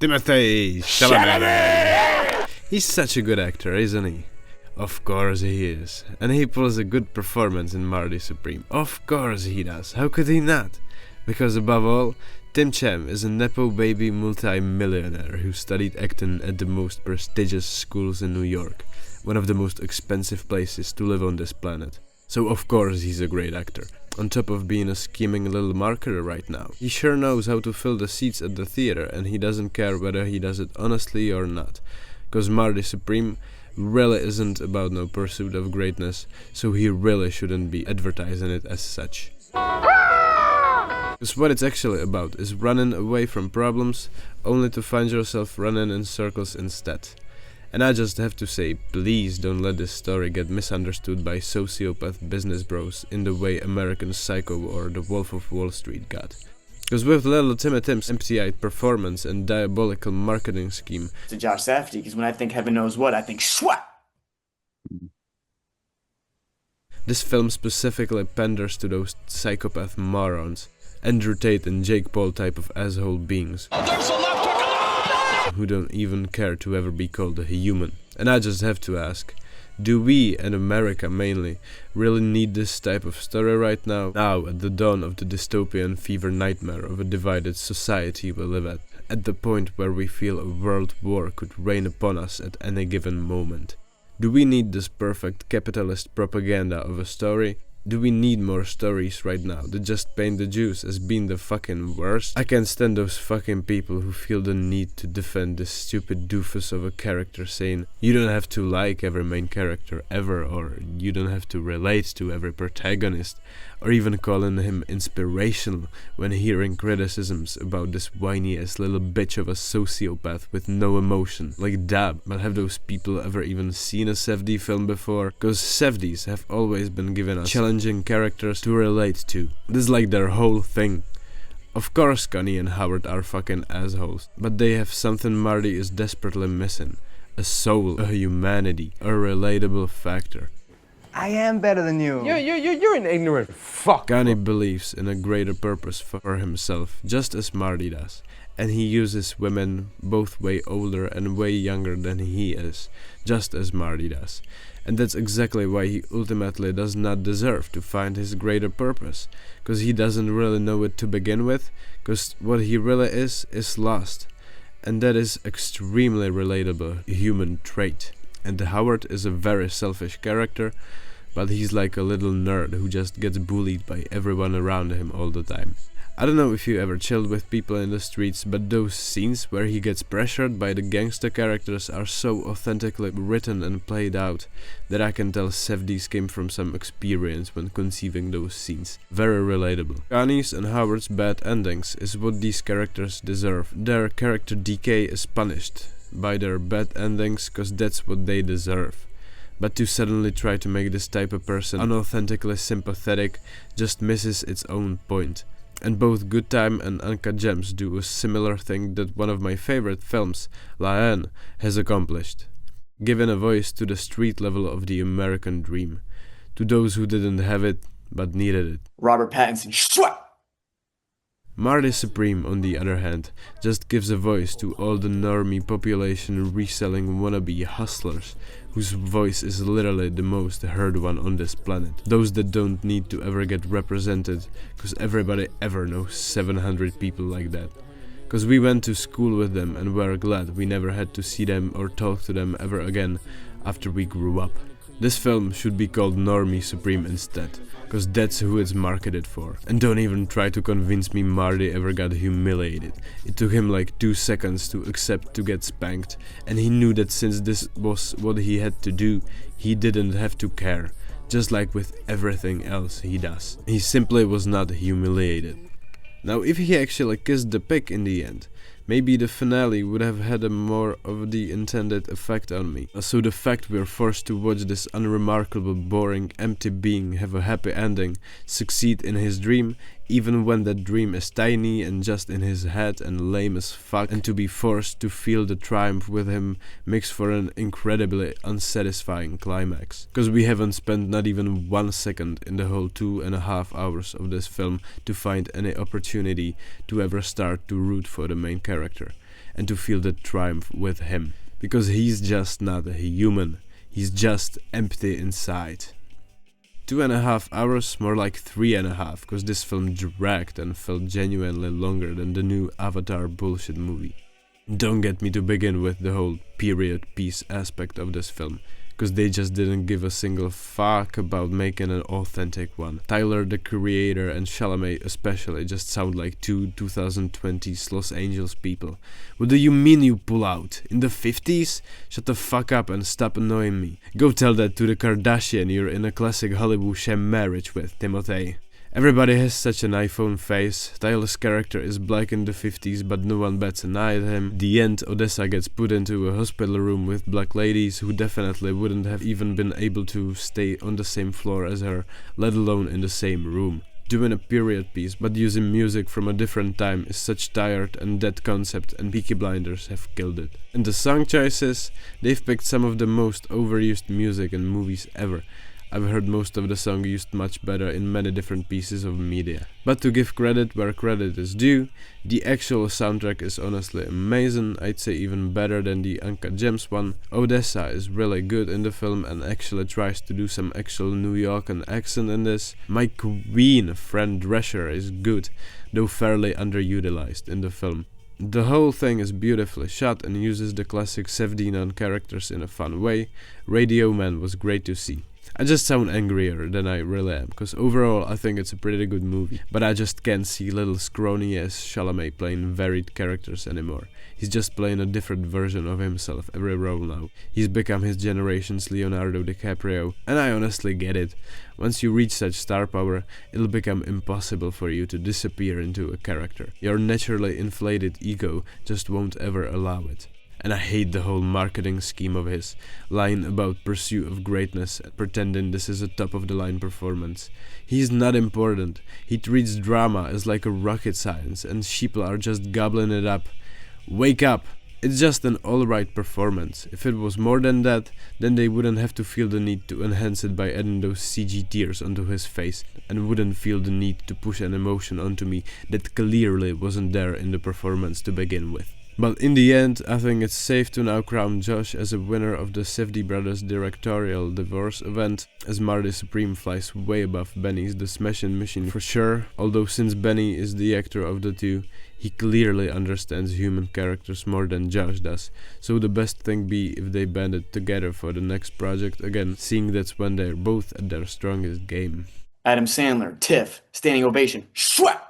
Timothée Chalamet! He's such a good actor, isn't he? Of course he is. And he pulls a good performance in Marty Supreme. Of course he does. How could he not? Because above all, Tim Cham is a nepo baby multi-millionaire who studied acting at the most prestigious schools in New York, one of the most expensive places to live on this planet. So of course he's a great actor. On top of being a scheming little marketer right now. He sure knows how to fill the seats at the theater, and he doesn't care whether he does it honestly or not. Cause Marty Supreme really isn't about no pursuit of greatness, so he really shouldn't be advertising it as such. Cause what it's actually about is running away from problems, only to find yourself running in circles instead. And I just have to say, please don't let this story get misunderstood by sociopath business bros in the way American Psycho or The Wolf of Wall Street got. Cause with little Tim's empty-eyed performance and diabolical marketing scheme to Josh Safdie, because when I think heaven knows what, I think SWAT! This film specifically panders to those psychopath morons, Andrew Tate and Jake Paul type of asshole beings, who don't even care to ever be called a human. And I just have to ask, do we, in America mainly, really need this type of story right now? Now, at the dawn of the dystopian fever nightmare of a divided society we live at the point where we feel a world war could rain upon us at any given moment. Do we need this perfect capitalist propaganda of a story? Do we need more stories right now that just paint the Jews as being the fucking worst? I can't stand those fucking people who feel the need to defend this stupid doofus of a character saying you don't have to like every main character ever, or you don't have to relate to every protagonist, or even calling him inspirational when hearing criticisms about this whiny-ass little bitch of a sociopath with no emotion. Like dab, but have those people ever even seen a Safdie film before? Cause Safdies have always been given us challenging characters to relate to. This is like their whole thing. Of course Connie and Howard are fucking assholes, but they have something Marty is desperately missing. A soul, a humanity, a relatable factor. I am better than you. You're an ignorant fuck. Connie believes in a greater purpose for himself, just as Marty does. And he uses women both way older and way younger than he is, just as Marty does. And that's exactly why he ultimately does not deserve to find his greater purpose, cause he doesn't really know it to begin with, cause what he really is lost. And that is extremely relatable human trait. And Howard is a very selfish character, but he's like a little nerd who just gets bullied by everyone around him all the time. I don't know if you ever chilled with people in the streets, but those scenes where he gets pressured by the gangster characters are so authentically written and played out that I can tell Safdies came from some experience when conceiving those scenes. Very relatable. Connie's and Howard's bad endings is what these characters deserve. Their character decay is punished by their bad endings cause that's what they deserve. But to suddenly try to make this type of person unauthentically sympathetic just misses its own point. And both Good Time and Uncut Gems do a similar thing that one of my favorite films, La Haine, has accomplished. Giving a voice to the street level of the American dream. To those who didn't have it, but needed it. Robert Pattinson, SWAT! Marty Supreme, on the other hand, just gives a voice to all the normie population reselling wannabe hustlers, whose voice is literally the most heard one on this planet. Those that don't need to ever get represented, cause everybody ever knows 700 people like that. Cause we went to school with them and we're glad we never had to see them or talk to them ever again after we grew up. This film should be called Normie Supreme instead, cause that's who it's marketed for. And don't even try to convince me Marty ever got humiliated. It took him like 2 seconds to accept to get spanked, and he knew that since this was what he had to do, he didn't have to care, just like with everything else he does. He simply was not humiliated. Now if he actually kissed the pig in the end, maybe the finale would have had a more of the intended effect on me. So the fact we're forced to watch this unremarkable, boring, empty being have a happy ending, succeed in his dream, even when that dream is tiny and just in his head and lame as fuck, and to be forced to feel the triumph with him makes for an incredibly unsatisfying climax. Cause we haven't spent not even 1 second in the whole 2.5 hours of this film to find any opportunity to ever start to root for the main character. and to feel the triumph with him. Because he's just not a human, he's just empty inside. 2.5 hours, more like 3.5, because this film dragged and felt genuinely longer than the new Avatar bullshit movie. Don't get me to begin with the whole period piece aspect of this film, because they just didn't give a single fuck about making an authentic one. Tyler, the creator, and Chalamet especially just sound like two 2020s Los Angeles people. What do you mean you pull out? In the 50s? Shut the fuck up and stop annoying me. Go tell that to the Kardashian you're in a classic Hollywood sham marriage with, Timothée. Everybody has such an iPhone face. Tyler's character is black in the 50s, but no one bats an eye at him. The end, Odessa gets put into a hospital room with black ladies who definitely wouldn't have even been able to stay on the same floor as her, let alone in the same room. Doing a period piece, but using music from a different time is such tired and dead concept, and Peaky Blinders have killed it. And the song choices? They've picked some of the most overused music in movies ever. I've heard most of the song used much better in many different pieces of media. But to give credit where credit is due, the actual soundtrack is honestly amazing, I'd say even better than the Uncut Gems one. Odessa is really good in the film and actually tries to do some actual New Yorker accent in this. My queen, Fran Drescher, is good, though fairly underutilized in the film. The whole thing is beautifully shot and uses the classic Sevdinon characters in a fun way. Radio Man was great to see. I just sound angrier than I really am, because overall I think it's a pretty good movie, but I just can't see little scrawny ass Chalamet playing varied characters anymore. He's just playing a different version of himself every role now. He's become his generation's Leonardo DiCaprio, and I honestly get it. Once you reach such star power, it'll become impossible for you to disappear into a character. Your naturally inflated ego just won't ever allow it. And I hate the whole marketing scheme of his, lying about pursuit of greatness and pretending this is a top-of-the-line performance. He's not important. He treats drama as like a rocket science, and sheeple are just gobbling it up. Wake up! It's just an alright performance. If it was more than that, then they wouldn't have to feel the need to enhance it by adding those CG tears onto his face, and wouldn't feel the need to push an emotion onto me that clearly wasn't there in the performance to begin with. But in the end, I think it's safe to now crown Josh as a winner of the Safdie Brothers directorial divorce event, as Marty Supreme flies way above Benny's The Smashing Machine for sure, although since Benny is the actor of the two, he clearly understands human characters more than Josh does, so the best thing be if they banded together for the next project again, seeing that's when they're both at their strongest game. Adam Sandler, Tiff, standing ovation. Schwat!